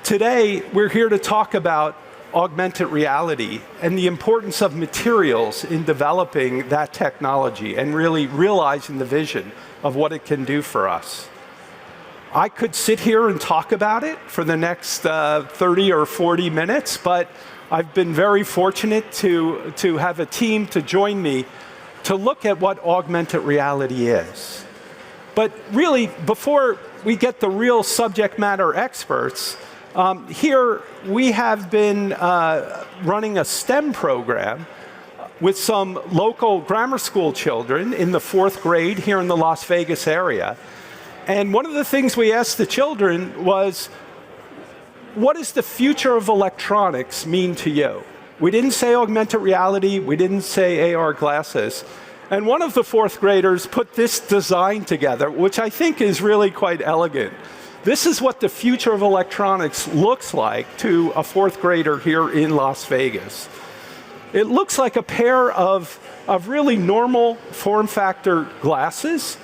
Today, we're here to talk about augmented reality and the importance of materials in developing that technology and really realizing the vision of what it can do for us. I could sit here and talk about it for the next 30 or 40 minutes, but I've been very fortunate to have a team to join me to look at what augmented reality is. But really, before we get the real subject matter experts, here we have been running a STEM program with some local grammar school children in the 4th grade here in the Las Vegas area. And one of the things we asked the children was, what does the future of electronics mean to you? We didn't say augmented reality, we didn't say AR glasses. And one of the 4th graders put this design together, which I think is really quite elegant. This is what the future of electronics looks like to a 4th grader here in Las Vegas. It looks like a pair of really normal form factor glasses.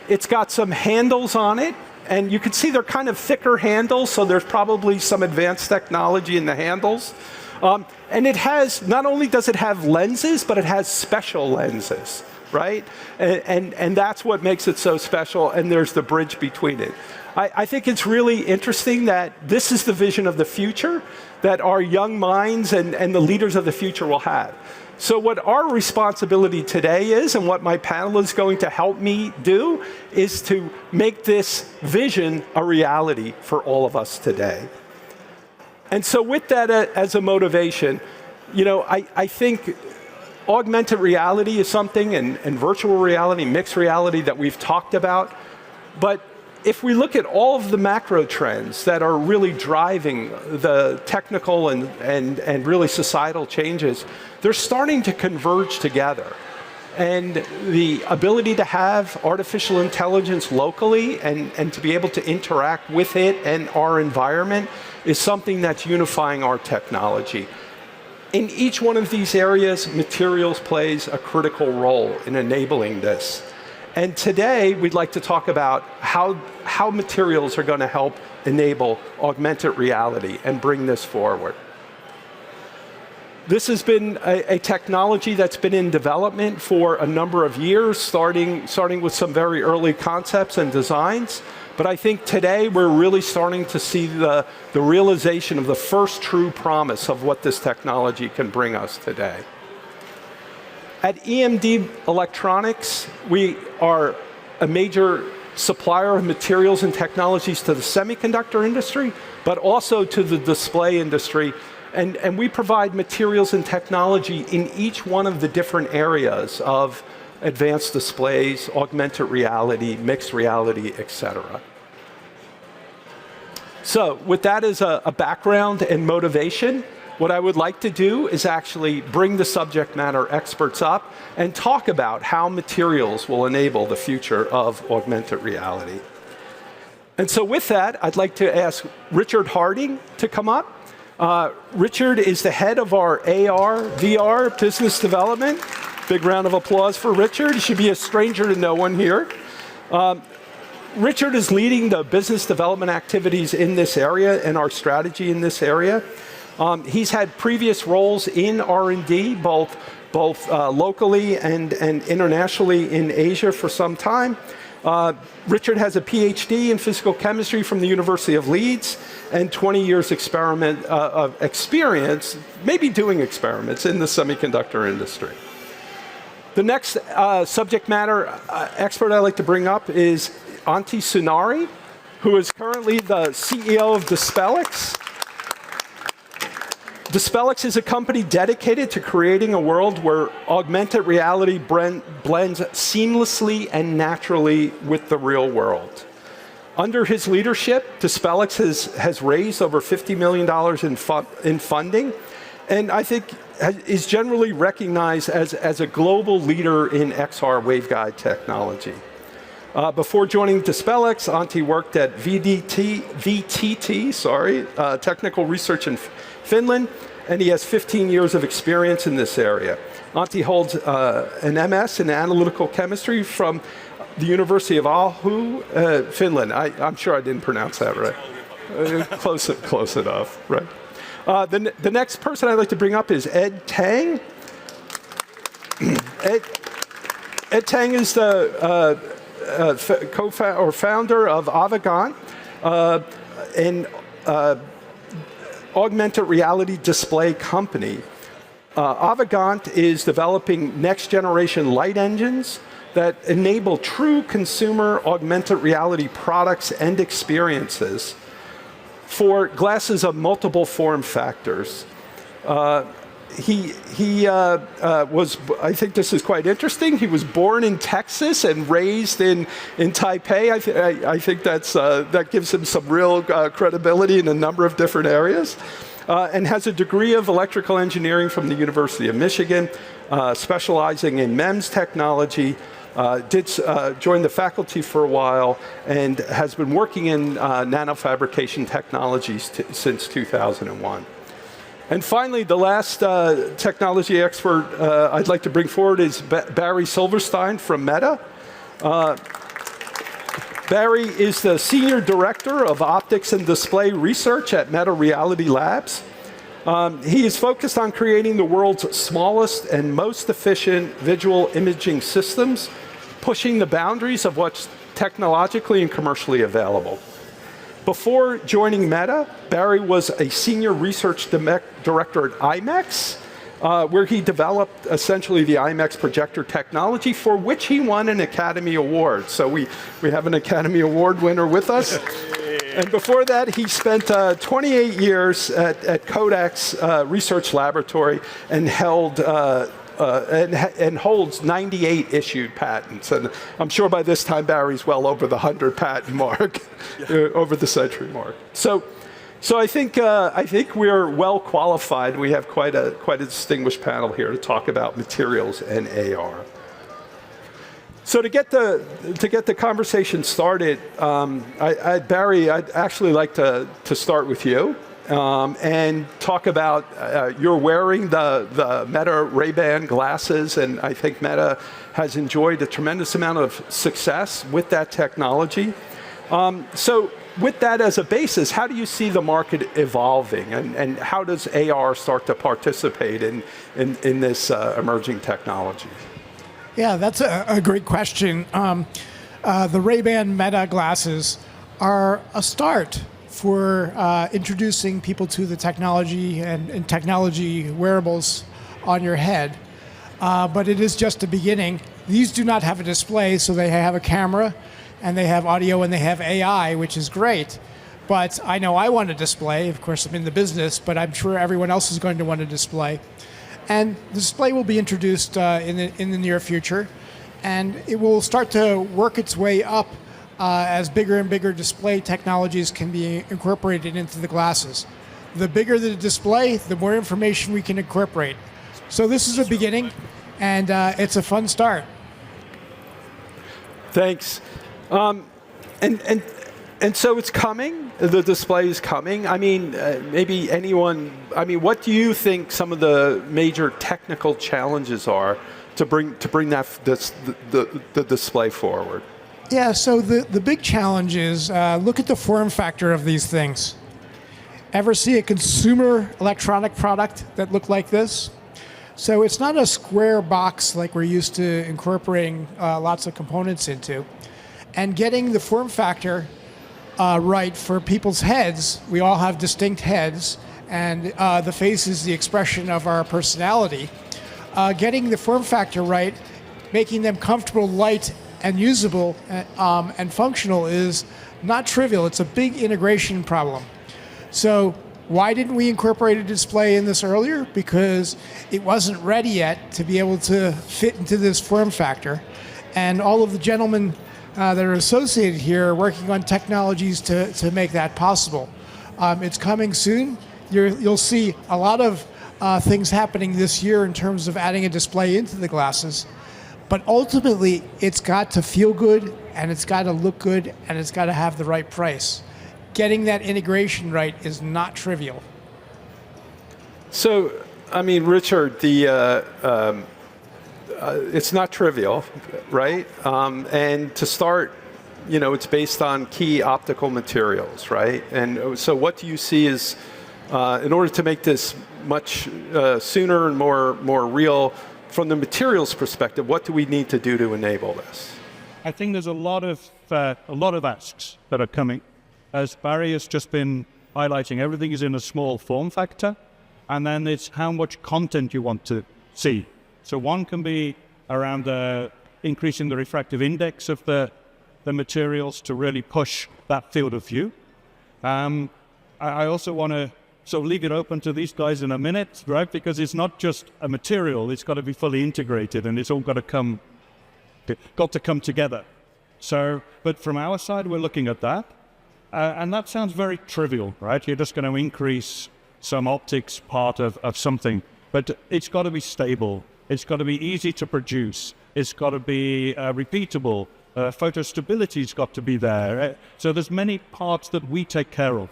It's got some handles on it, and you can see they're kind of thicker handles, so there's probably some advanced technology in the handles. And it has, not only does it have lenses, but it has special lenses, right? And that's what makes it so special, and there's the bridge between it. I think it's really interesting that this is the vision of the future that our young minds and the leaders of the future will have. So what our responsibility today is, and what my panel is going to help me do, is to make this vision a reality for all of us today. And so with that as a motivation, you know, I think augmented reality is something, and virtual reality, mixed reality that we've talked about. But if we look at all of the macro trends that are really driving the technical and really societal changes, they're starting to converge together. And the ability to have artificial intelligence locally and to be able to interact with it and our environment is something that's unifying our technology. In each one of these areas, materials plays a critical role in enabling this. And today, we'd like to talk about how materials are going to help enable augmented reality and bring this forward. This has been a technology that's been in development for a number of years, starting with some very early concepts and designs. But I think today we're really starting to see the realization of the first true promise of what this technology can bring us today. At EMD Electronics, we are a major supplier of materials and technologies to the semiconductor industry, but also to the display industry. And we provide materials and technology in each one of the different areas of advanced displays, augmented reality, mixed reality, et cetera. So with that as a background and motivation, what I would like to do is actually bring the subject matter experts up and talk about how materials will enable the future of augmented reality. And so with that, I'd like to ask Richard Harding to come up. Richard is the head of our AR, VR business development. Big round of applause for Richard. He should be a stranger to no one here. Richard is leading the business development activities in this area and our strategy in this area. He's had previous roles in R&D, both locally and internationally in Asia for some time. Richard has a PhD in physical chemistry from the University of Leeds and 20 years of experience, maybe doing experiments in the semiconductor industry. The next subject matter expert I'd like to bring up is Antti Sunnari, who is currently the CEO of Dispelix. Dispelix is a company dedicated to creating a world where augmented reality blends seamlessly and naturally with the real world. Under his leadership, Dispelix has raised over $50 million in funding, and I think is generally recognized as a global leader in XR waveguide technology. Before joining Dispelix, Antti worked at VTT, Technical Research in Finland, and he has 15 years of experience in this area. Antti holds an MS in analytical chemistry from the University of Åbo, Finland. I'm sure I didn't pronounce that right. Close enough, right? The next person I'd like to bring up is Ed Tang. Ed Tang is the founder of Avegant, an augmented reality display company. Avegant is developing next-generation light engines that enable true consumer augmented reality products and experiences for glasses of multiple form factors. He was, I think this is quite interesting, he was born in Texas and raised in Taipei. I think that gives him some real credibility in a number of different areas. And has a degree of electrical engineering from the University of Michigan, specializing in MEMS technology. Did join the faculty for a while and has been working in nanofabrication technologies since 2001. And finally, the last technology expert I'd like to bring forward is Barry Silverstein from Meta. Barry is the Senior Director of Optics and Display Research at Meta Reality Labs. He is focused on creating the world's smallest and most efficient visual imaging systems, pushing the boundaries of what's technologically and commercially available. Before joining Meta, Barry was a senior research director at IMAX, where he developed essentially the IMAX projector technology, for which he won an Academy Award. So we have an Academy Award winner with us. And before that, he spent 28 years at Kodak's research laboratory and holds 98 issued patents. And I'm sure by this time Barry's well over the 100 patent mark, over the century mark. So I think we're well qualified. We have quite a distinguished panel here to talk about materials and AR. So to get the conversation started, Barry, I'd actually like to start with you and talk about you're wearing the Meta Ray-Ban glasses, and I think Meta has enjoyed a tremendous amount of success with that technology. So with that as a basis, how do you see the market evolving, and how does AR start to participate in this emerging technology? Yeah, that's a great question. The Ray-Ban Meta glasses are a start for introducing people to the technology and technology wearables on your head. But it is just a beginning. These do not have a display, so they have a camera, and they have audio, and they have AI, which is great. But I know I want a display. Of course, I'm in the business, but I'm sure everyone else is going to want a display. And the display will be introduced in the near future, and it will start to work its way up as bigger and bigger display technologies can be incorporated into the glasses. The bigger the display, the more information we can incorporate. So this is a beginning, and it's a fun start. Thanks. And so it's coming. The display is coming. I mean, maybe anyone. I mean, what do you think some of the major technical challenges are to bring the display forward? Yeah. So the big challenge is look at the form factor of these things. Ever see a consumer electronic product that looked like this? So it's not a square box like we're used to incorporating lots of components into, and getting the form factor right for people's heads. We all have distinct heads, and the face is the expression of our personality. Getting the form factor right, making them comfortable, light, and usable, and functional is not trivial. It's a big integration problem. So why didn't we incorporate a display in this earlier? Because it wasn't ready yet to be able to fit into this form factor. And all of the gentlemen that are associated here are working on technologies to make that possible. It's coming soon. You'll see a lot of things happening this year in terms of adding a display into the glasses. But ultimately, it's got to feel good, and it's got to look good, and it's got to have the right price. Getting that integration right is not trivial. So, I mean, Richard, it's not trivial, right? And to start it's based on key optical materials, right? And so what do you see is, in order to make this much sooner and more real, from the materials perspective, what do we need to do to enable this? I think there's a lot of asks that are coming. As Barry has just been highlighting, everything is in a small form factor, and then it's how much content you want to see. So one can be around increasing the refractive index of the materials to really push that field of view. I also want to sort of leave it open to these guys in a minute, right? Because it's not just a material; it's got to be fully integrated, and it's all got to come together. So, but from our side, we're looking at that, and that sounds very trivial, right? You're just going to increase some optics part of something, but it's got to be stable. It's got to be easy to produce. It's got to be repeatable. Photo stability's got to be there. So there's many parts that we take care of.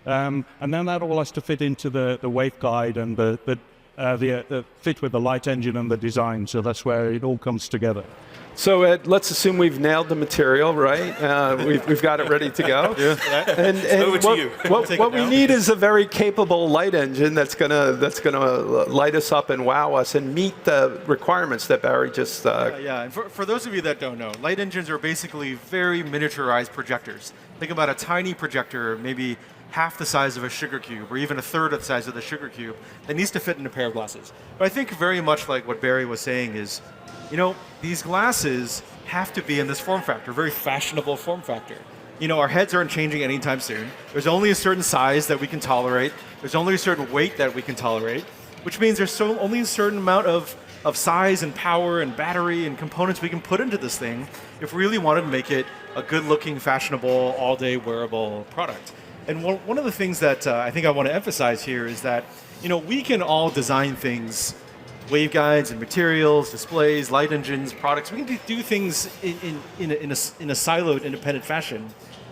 And then that all has to fit into the waveguide and the fit with the light engine and the design. So that's where it all comes together. So Ed, let's assume we've nailed the material, right? We've got it ready to go. And over to you. What we need is a very capable light engine that's gonna light us up and wow us and meet the requirements that Barry just. Yeah. And for those of you that don't know, light engines are basically very miniaturized projectors. Think about a tiny projector, maybe half the size of a sugar cube, or even a third of the size of the sugar cube, that needs to fit in a pair of glasses. But I think very much like what Barry was saying is, these glasses have to be in this form factor, very fashionable form factor. Our heads aren't changing anytime soon. There's only a certain size that we can tolerate. There's only a certain weight that we can tolerate, which means there's only a certain amount of size and power and battery and components we can put into this thing if we really wanted to make it a good-looking, fashionable, all-day wearable product. And one of the things that I think I want to emphasize here is that, we can all design things, waveguides and materials, displays, light engines, products. We can do things in a siloed, independent fashion,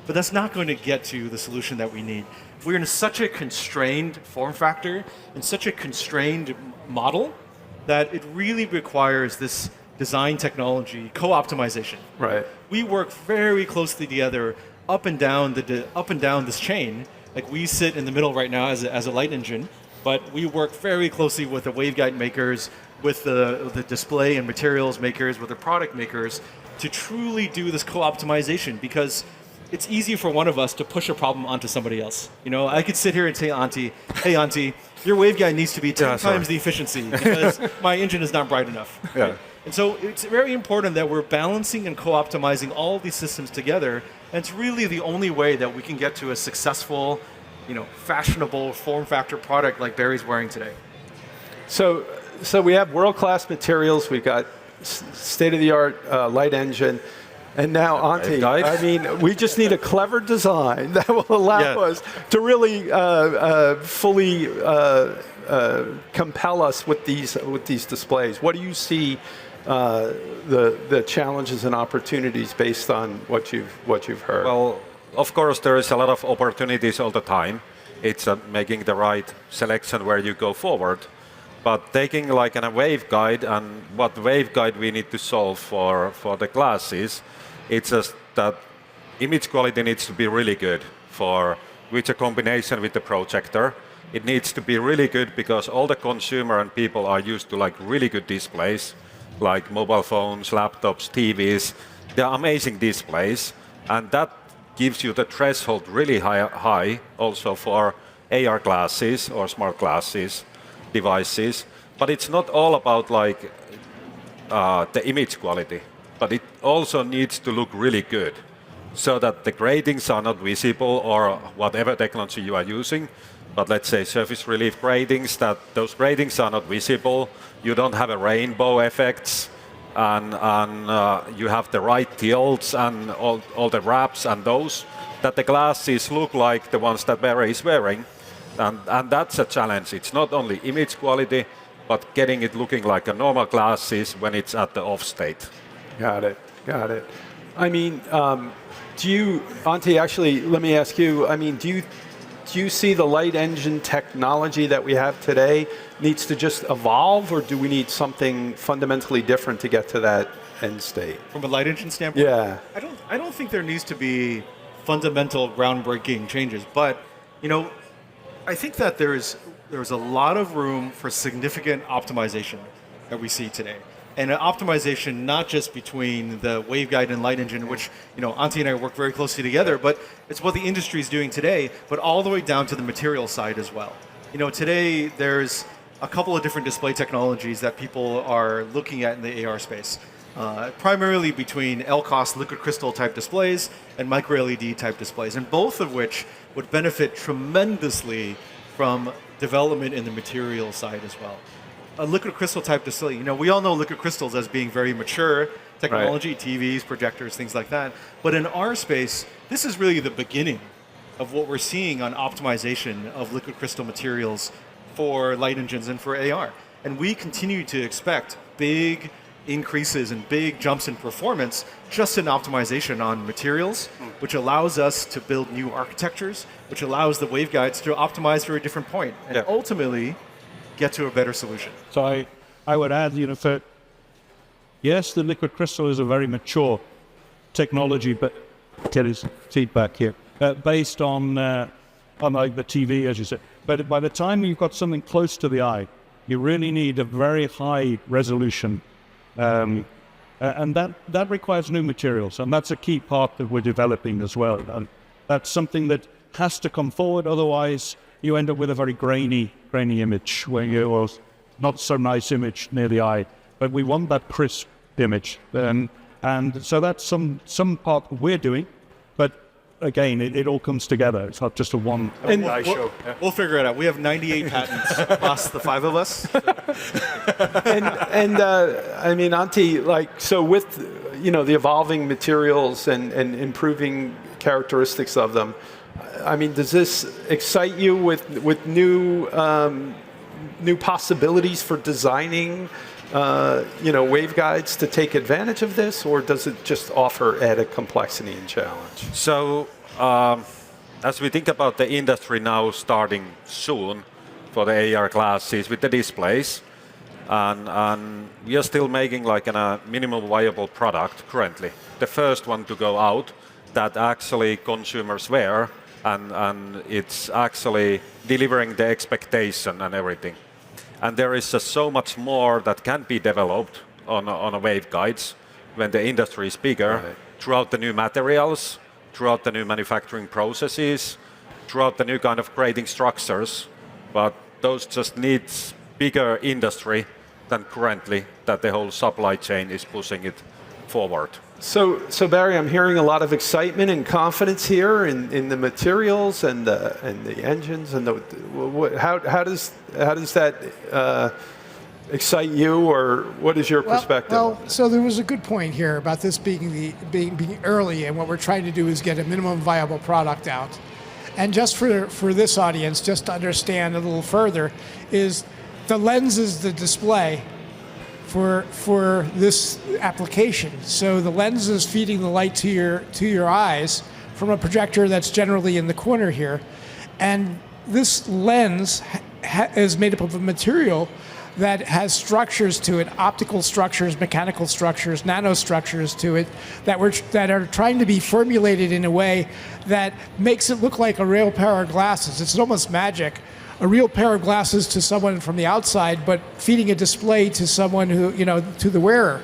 but that's not going to get to the solution that we need. We're in such a constrained form factor and such a constrained model that it really requires this design technology co-optimization. Right. We work very closely together up and down this chain. Like we sit in the middle right now as a light engine, but we work very closely with the waveguide makers, with the display and materials makers, with the product makers, to truly do this co-optimization, because it's easy for one of us to push a problem onto somebody else. I could sit here and say, Antti, hey Antti, your waveguide needs to be 10 times the efficiency because my engine is not bright enough. Yeah. And so it's very important that we're balancing and co-optimizing all of these systems together, and it's really the only way that we can get to a successful, fashionable form factor product like Barry's wearing today. So we have world-class materials. We've got state-of-the-art light engine. And now, Antti, I mean, we just need a clever design that will allow us to really fully compel us with these displays. What do you see the challenges and opportunities based on what you've heard? Well, of course, there is a lot of opportunities all the time. It's making the right selection where you go forward. But taking like a waveguide and what waveguide we need to solve for the glasses, it's just that image quality needs to be really good with a combination with the projector. It needs to be really good because all the consumer and people are used to like really good displays, like mobile phones, laptops, TVs. They're amazing displays, and that gives you the threshold really high also for AR glasses or smart glasses devices. But it's not all about like the image quality, but it also needs to look really good so that the gratings are not visible or whatever technology you are using. But let's say surface relief gratings, that those gratings are not visible. You don't have a rainbow effects, and you have the right tilts and all the wraps and those, that the glasses look like the ones that Barry is wearing. And that's a challenge. It's not only image quality, but getting it looking like a normal glasses when it's at the off state. Got it. I mean, Antti, actually, let me ask you, I mean, do you see the light engine technology that we have today needs to just evolve, or do we need something fundamentally different to get to that end state? From a light engine standpoint, Yeah. I don't think there needs to be fundamental groundbreaking changes, but I think that there's a lot of room for significant optimization that we see today. And an optimization not just between the waveguide and light engine, which Antti and I work very closely together, but it's what the industry is doing today, but all the way down to the material side as well. Today there's a couple of different display technologies that people are looking at in the AR space. Primarily between LCOS liquid crystal type displays and micro LED type displays, and both of which would benefit tremendously from development in the material side as well. A liquid crystal type display, we all know liquid crystals as being very mature technology, right. TVs, projectors, things like that. But in our space, this is really the beginning of what we're seeing on optimization of liquid crystal materials for light engines and for AR. And we continue to expect big increases and big jumps in performance just in optimization on materials, which allows us to build new architectures, which allows the waveguides to optimize for a different point and ultimately get to a better solution. So I would add, yes, the liquid crystal is a very mature technology, but get his feedback here, based on like the TV, as you said. But by the time you've got something close to the eye, you really need a very high resolution. And that requires new materials, and that's a key part that we're developing as well. And that's something that has to come forward, otherwise you end up with a very grainy image, or not so nice image near the eye. But we want that crisp image, and so that's some part we're doing. But again, it all comes together. It's not just a one guy show. We'll figure it out. We have 98 patents plus the 5 of us. and I mean, Antti, so with the evolving materials and improving characteristics of them, I mean, does this excite you with new possibilities for designing waveguides to take advantage of this, or does it just offer added complexity and challenge? So, as we think about the industry now starting soon for the AR glasses with the displays, and we are still making like a minimum viable product currently. The first one to go out that actually consumers wear, and it's actually delivering the expectation and everything. And there is just so much more that can be developed on a waveguides when the industry is bigger, right. Throughout the new materials, throughout the new manufacturing processes, throughout the new kind of grading structures. But those just needs bigger industry than currently that the whole supply chain is pushing it forward. So Barry, I'm hearing a lot of excitement and confidence here in the materials and the engines and how does that excite you, or what is your perspective? Well, so there was a good point here about this being early, and what we're trying to do is get a minimum viable product out. And just for this audience, just to understand a little further, is the lens is the display for this application. So the lens is feeding the light to your eyes from a projector that's generally in the corner here. And this lens is made up of a material that has structures to it, optical structures, mechanical structures, nanostructures to it, that are trying to be formulated in a way that makes it look like a real pair of glasses. It's almost magic. A real pair of glasses to someone from the outside, but feeding a display to someone who, to the wearer.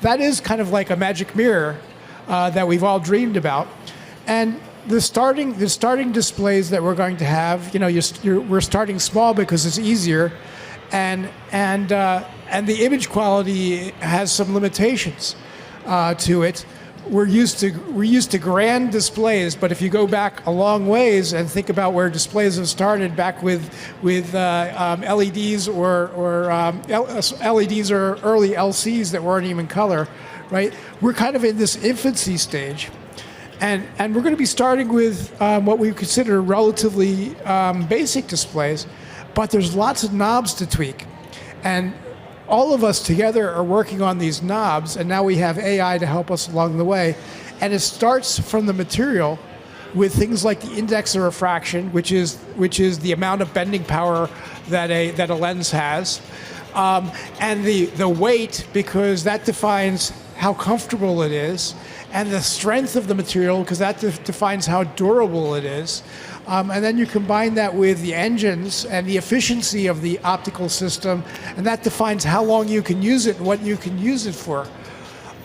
That is kind of like a magic mirror that we've all dreamed about. And the starting displays that we're going to have, we're starting small because it's easier, and the image quality has some limitations to it. We're used to grand displays, but if you go back a long ways and think about where displays have started back with LEDs or LEDs or early LCs that weren't even color, right? We're kind of in this infancy stage, and we're going to be starting with what we consider relatively basic displays, but there's lots of knobs to tweak, and all of us together are working on these knobs, and now we have AI to help us along the way. And it starts from the material with things like the index of refraction, which is the amount of bending power that a lens has, and the weight, because that defines how comfortable it is, and the strength of the material, because that defines how durable it is. And then you combine that with the engines and the efficiency of the optical system, and that defines how long you can use it and what you can use it for.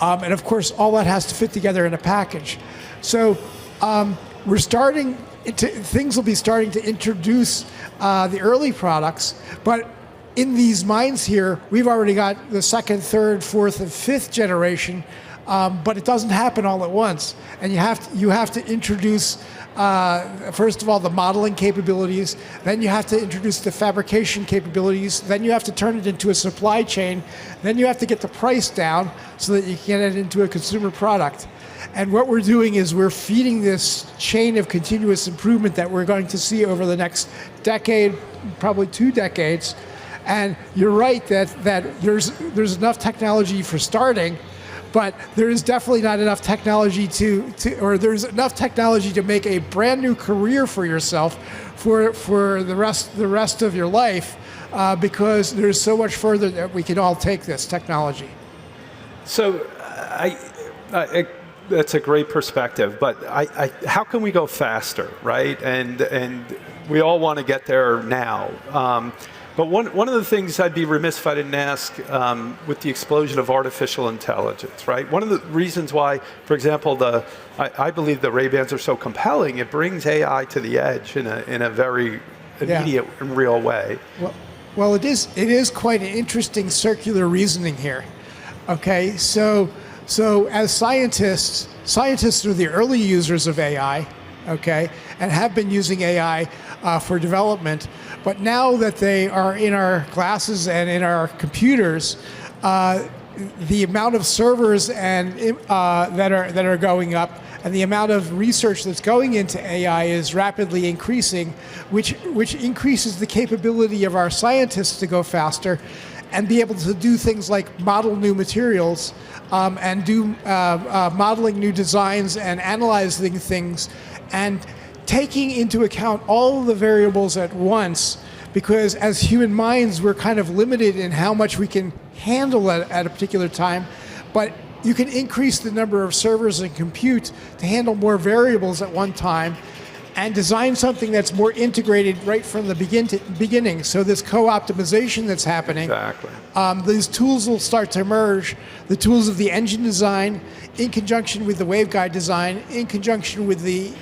And of course, all that has to fit together in a package. So things will be starting to introduce the early products, but in these minds here, we've already got the second, third, fourth, and fifth generation, but it doesn't happen all at once. And you have to introduce, first of all, the modeling capabilities, then you have to introduce the fabrication capabilities, then you have to turn it into a supply chain, then you have to get the price down so that you can get it into a consumer product. And what we're doing is we're feeding this chain of continuous improvement that we're going to see over the next decade, probably 2 decades. And you're right that there's enough technology for starting, but there is definitely not enough technology or there's enough technology to make a brand new career for yourself for the rest of your life, because there's so much further that we can all take this technology. So that's a great perspective, but how can we go faster, right? And we all want to get there now. But one of the things I'd be remiss if I didn't ask, with the explosion of artificial intelligence, right? One of the reasons why, for example, I believe the Ray-Bans are so compelling, it brings AI to the edge in a very immediate and real way. Well, it is quite an interesting circular reasoning here. Okay, so as scientists are the early users of AI, okay, and have been using AI for development. But now that they are in our glasses and in our computers, the amount of servers and that are going up, and the amount of research that's going into AI is rapidly increasing, which increases the capability of our scientists to go faster and be able to do things like model new materials and do modeling new designs and analyzing things and taking into account all of the variables at once, because as human minds, we're kind of limited in how much we can handle at a particular time, but you can increase the number of servers and compute to handle more variables at one time and design something that's more integrated right from the beginning. So this co-optimization that's happening, exactly. These tools will start to emerge, the tools of the engine design in conjunction with the waveguide design, in conjunction with the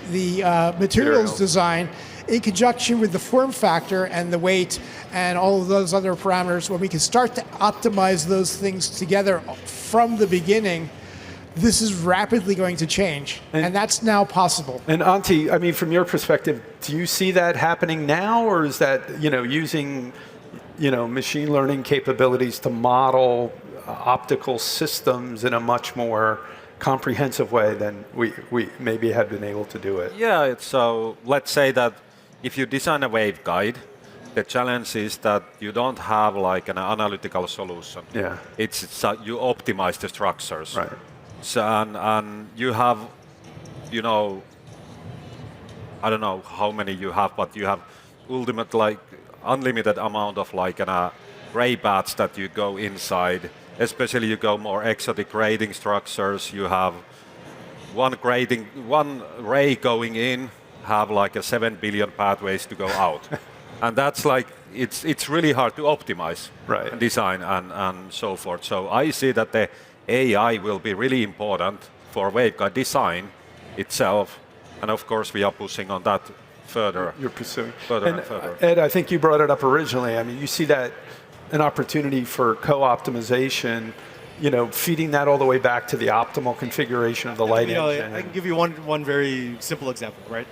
materials design, in conjunction with the form factor and the weight and all of those other parameters. When we can start to optimize those things together from the beginning, this is rapidly going to change, and that's now possible. And Antti, I mean, from your perspective, do you see that happening now, or is that using machine learning capabilities to model optical systems in a much more comprehensive way than we maybe had been able to do it? Yeah, so let's say that if you design a waveguide, the challenge is that you don't have like an analytical solution. Yeah. It's you optimize the structures. Right. So, and you have, I don't know how many you have, but you have unlimited amount of ray paths that you go inside. Especially you go more exotic grading structures. You have one ray going in, have like 7 billion pathways to go out. And that's it's really hard to optimize, right, and design and so forth. So I see that the AI will be really important for waveguide design itself, and of course we are pushing on that further. You're pursuing further and further. Ed, I think you brought it up originally. I mean, you see that an opportunity for co-optimization, feeding that all the way back to the optimal configuration of the light engine. I can give you one very simple example, right?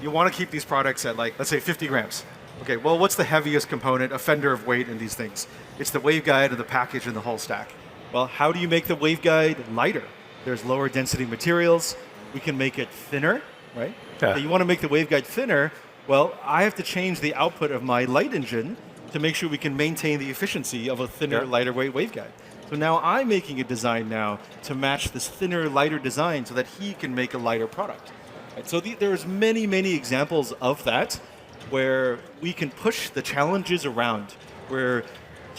You want to keep these products at let's say 50 grams. Okay, well, what's the heaviest component, a fender of weight in these things? It's the waveguide and the package and the whole stack. Well, how do you make the waveguide lighter? There's lower density materials. We can make it thinner, right? Yeah. So you want to make the waveguide thinner. Well, I have to change the output of my light engine to make sure we can maintain the efficiency of a thinner, lighter weight waveguide. So now I'm making a design now to match this thinner, lighter design so that he can make a lighter product. Right? So there's many, many examples of that where we can push the challenges around, where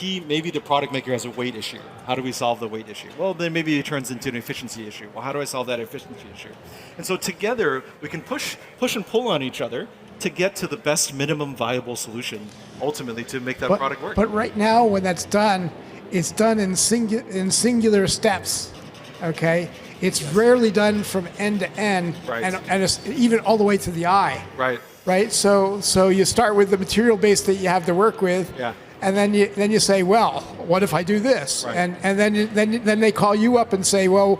maybe the product maker has a weight issue. How do we solve the weight issue? Well, then maybe it turns into an efficiency issue. Well, how do I solve that efficiency issue? And so together, we can push and pull on each other to get to the best minimum viable solution, ultimately, to make that product work. But right now, when that's done, it's done in singular steps, okay? It's rarely done from end to end, Right. and it's even all the way to the eye. Right. Right. So you start with the material base that you have to work with, Yeah. and then you say, well, what if I do this? Right. And then they call you up and say, well,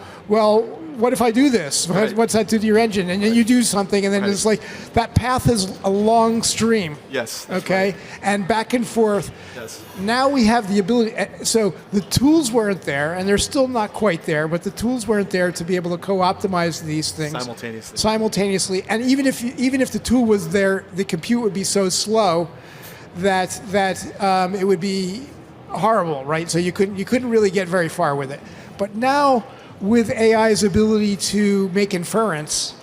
what if I do this? Right. What's that do to your engine? And then you do something, and then Right. it's like that path is a long stream. Yes. That's Okay. right. And back and forth. Yes. Now we have the ability. So the tools weren't there, and they're still not quite there. But the tools weren't there to be able to co-optimize these things simultaneously. And even if the tool was there, the compute would be so slow that it would be horrible, right? So you couldn't really get very far with it. But now, with AI's ability to make inference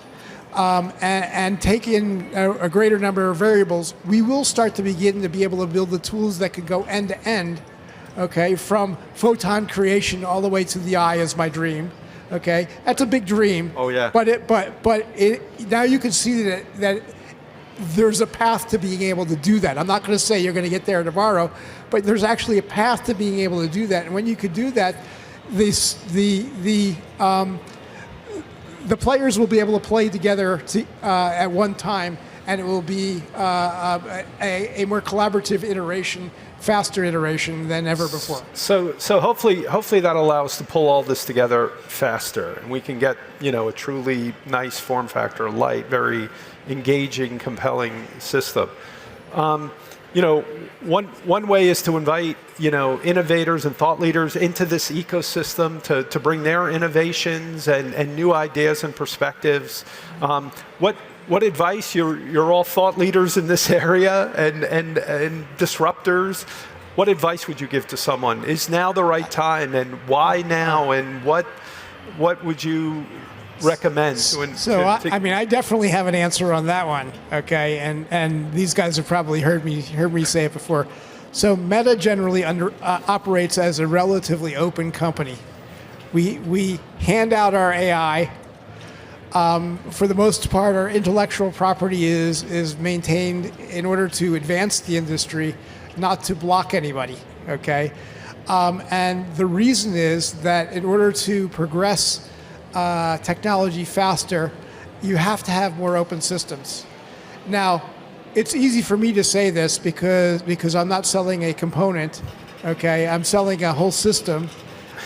and take in a greater number of variables, we will start to begin to be able to build the tools that could go end to end, okay, from photon creation all the way to the eye is my dream. Okay, that's a big dream. Oh yeah. But now you can see that there's a path to being able to do that. I'm not going to say you're going to get there tomorrow, but there's actually a path to being able to do that. And when you could do that, the players will be able to play together at one time, and it will be a more collaborative iteration, faster iteration than ever before. So hopefully that allows us to pull all this together faster, and we can get a truly nice form factor, light, very engaging, compelling system. One way is to invite innovators and thought leaders into this ecosystem to bring their innovations and new ideas and perspectives. What advice? You're all thought leaders in this area and disruptors. What advice would you give to someone? Is now the right time, and why now? And what would you recommend? I definitely have an answer on that one. Okay, and these guys have probably heard me say it before. So Meta generally operates as a relatively open company. We hand out our AI. For the most part, our intellectual property is maintained in order to advance the industry, not to block anybody. Okay, and the reason is that in order to progress technology faster, you have to have more open systems. Now, it's easy for me to say this because I'm not selling a component, okay? I'm selling a whole system,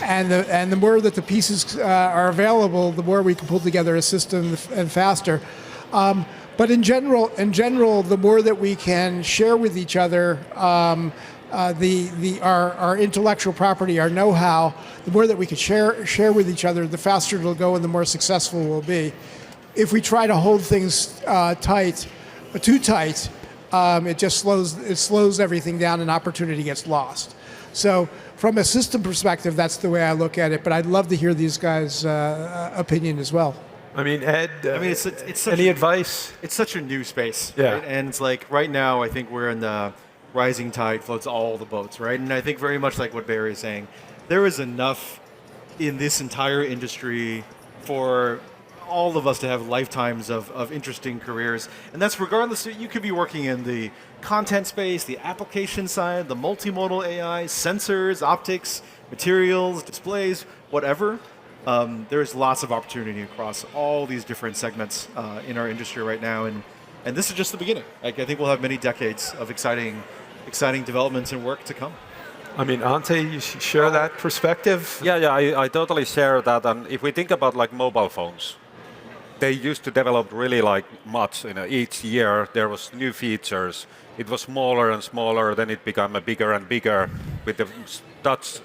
and the more that the pieces are available, the more we can pull together a system and faster. But in general, the more that we can share with each other our intellectual property, our know-how, the more that we can share with each other, the faster it'll go and the more successful we'll be. If we try to hold things too tight, it slows everything down and opportunity gets lost. So from a system perspective, that's the way I look at it. But I'd love to hear these guys' opinion as well. I mean, Ed, it's any advice? It's such a new space. Yeah. Right? And it's like right now, I think we're in the rising tide floats all the boats, right? And I think very much like what Barry is saying, there is enough in this entire industry for all of us to have lifetimes of interesting careers. And that's regardless, you could be working in the content space, the application side, the multimodal AI, sensors, optics, materials, displays, whatever. There's lots of opportunity across all these different segments in our industry right now. And this is just the beginning. I think we'll have many decades of exciting developments and work to come. I mean, Antti, you share that perspective? Yeah, I totally share that. And if we think about like mobile phones, they used to develop really like much. Each year there was new features. It was smaller and smaller. Then it became bigger and bigger with the touch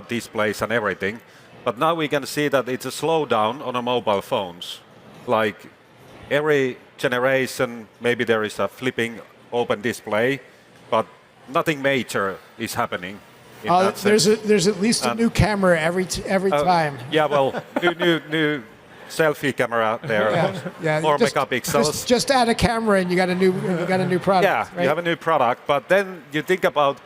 displays and everything. But now we can see that it's a slowdown on the mobile phones. Like every generation, maybe there is a flipping open display, but nothing major is happening. There's at least a new camera every time. Yeah, well, new selfie camera there, yeah. more megapixels. Just add a camera and you got a new product. Yeah, right? You have a new product, but then you think about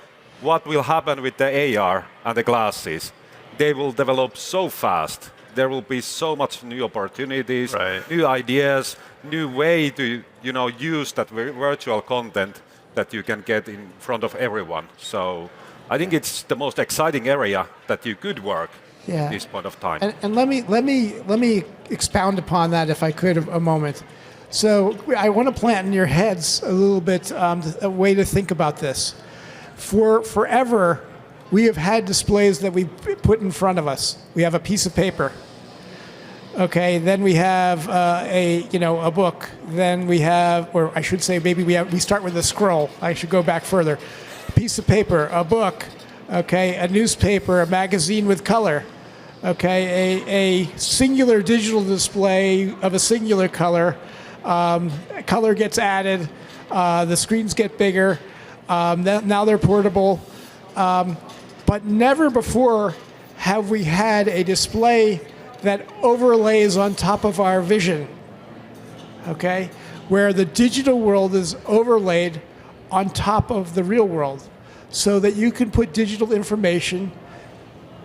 what will happen with the AR and the glasses. They will develop so fast. There will be so much new opportunities, new ideas, new way to use that virtual content that you can get in front of everyone. So I think it's the most exciting area that you could work at this point of time. And let me expound upon that if I could a moment. So I want to plant in your heads a little bit a way to think about this. For forever, we have had displays that we put in front of us. We have a piece of paper. Okay, then we have a book. Then we have, or I should say, maybe we start with a scroll. I should go back further. A piece of paper, a book. Okay, a newspaper, a magazine with color. Okay, a singular digital display of a singular color. Color gets added. The screens get bigger. Now they're portable. But never before have we had a display that overlays on top of our vision, okay? Where the digital world is overlaid on top of the real world so that you can put digital information,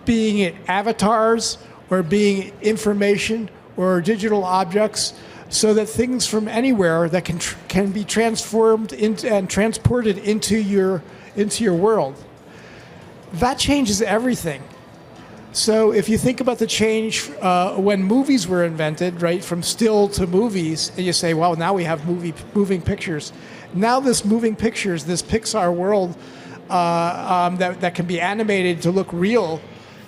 being it avatars or being information or digital objects, so that things from anywhere that can be transformed into and transported into your world. That changes everything. So if you think about the change when movies were invented, right, from still to movies, and you say, well, now we have moving pictures. Now this moving pictures, this Pixar world that can be animated to look real,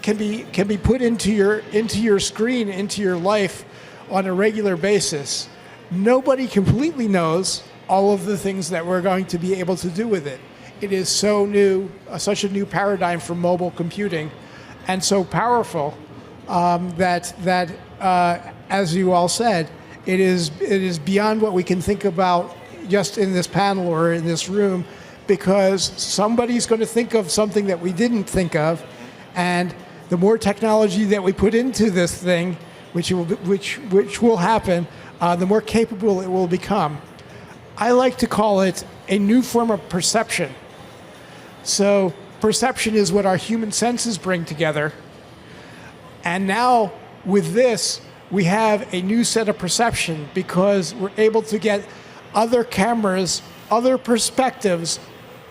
can be put into your screen, into your life on a regular basis. Nobody completely knows all of the things that we're going to be able to do with it. It is so new, such a new paradigm for mobile computing, and so powerful that as you all said, it is beyond what we can think about just in this panel or in this room, because somebody's going to think of something that we didn't think of, and the more technology that we put into this thing, which will happen, the more capable it will become. I like to call it a new form of perception. So perception is what our human senses bring together. And now with this, we have a new set of perception because we're able to get other cameras, other perspectives,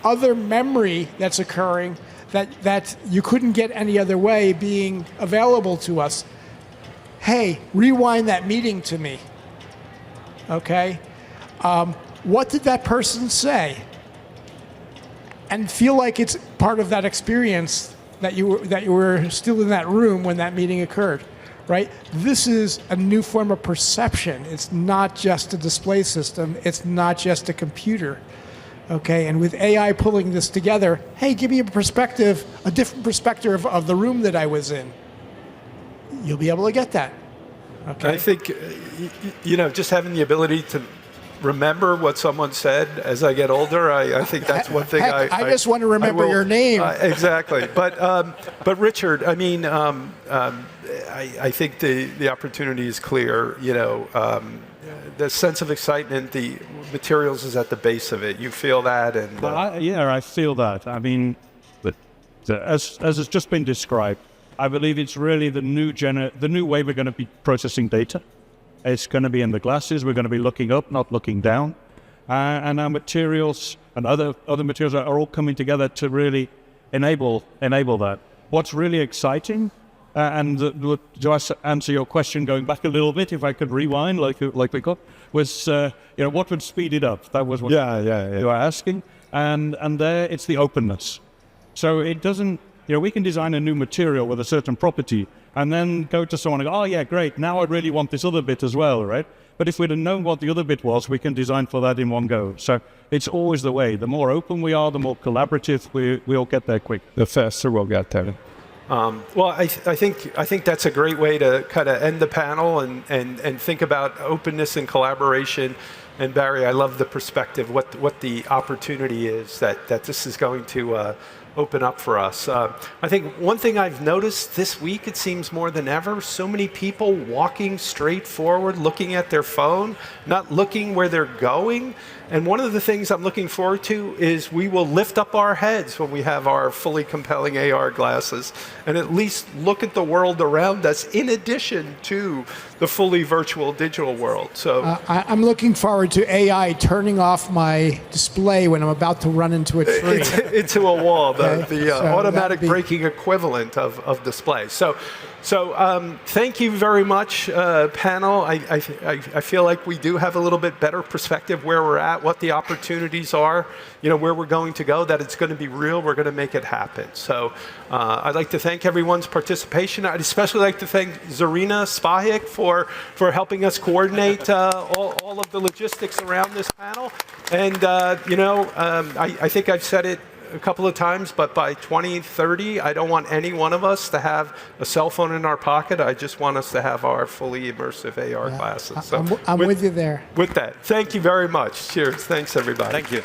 other memory that's occurring that you couldn't get any other way being available to us. Hey, rewind that meeting to me. Okay? What did that person say? And feel like it's part of that experience that you were still in that room when that meeting occurred, right? This is a new form of perception. It's not just a display system. It's not just a computer, okay? And with AI pulling this together, hey, give me a perspective, a different perspective of the room that I was in. You'll be able to get that, okay? I think, just having the ability to remember what someone said as I get older, I think that's one thing. I just want to remember your name. Exactly. But Richard, I mean, I think the opportunity is clear. The sense of excitement, the materials is at the base of it. You feel that, and I feel that. I mean, as has just been described, I believe it's really the new way we're going to be processing data. It's going to be in the glasses. We're going to be looking up, not looking down. And our materials and other materials are all coming together to really enable that. What's really exciting, to answer your question, going back a little bit, if I could rewind, like we got, was what would speed it up? That was what you were asking. And there, it's the openness. So it doesn't. We can design a new material with a certain property and then go to someone and go, oh yeah, great, now I really want this other bit as well, right? But if we'd have known what the other bit was, we can design for that in one go. So it's always the way. The more open we are, the more collaborative we'll get there quick. The faster we'll get there. Well, I think that's a great way to kind of end the panel and think about openness and collaboration. And Barry, I love the perspective, what the opportunity is that this is going to open up for us. I think one thing I've noticed this week, it seems more than ever, so many people walking straight forward, looking at their phone, not looking where they're going. And one of the things I'm looking forward to is we will lift up our heads when we have our fully compelling AR glasses and at least look at the world around us in addition to the fully virtual digital world. So I'm looking forward to AI turning off my display when I'm about to run into a tree. into a wall, the So automatic that'd be- braking equivalent of display. So thank you very much, panel. I feel like we do have a little bit better perspective where we're at, what the opportunities are, where we're going to go, that it's going to be real, we're going to make it happen. So I'd like to thank everyone's participation. I'd especially like to thank Zarina Spahik for helping us coordinate all of the logistics around this panel. And, I think I've said it a couple of times, but by 2030, I don't want any one of us to have a cell phone in our pocket. I just want us to have our fully immersive AR glasses. So I'm with you there. With that, thank you very much. Cheers. Thanks, everybody. Thank you.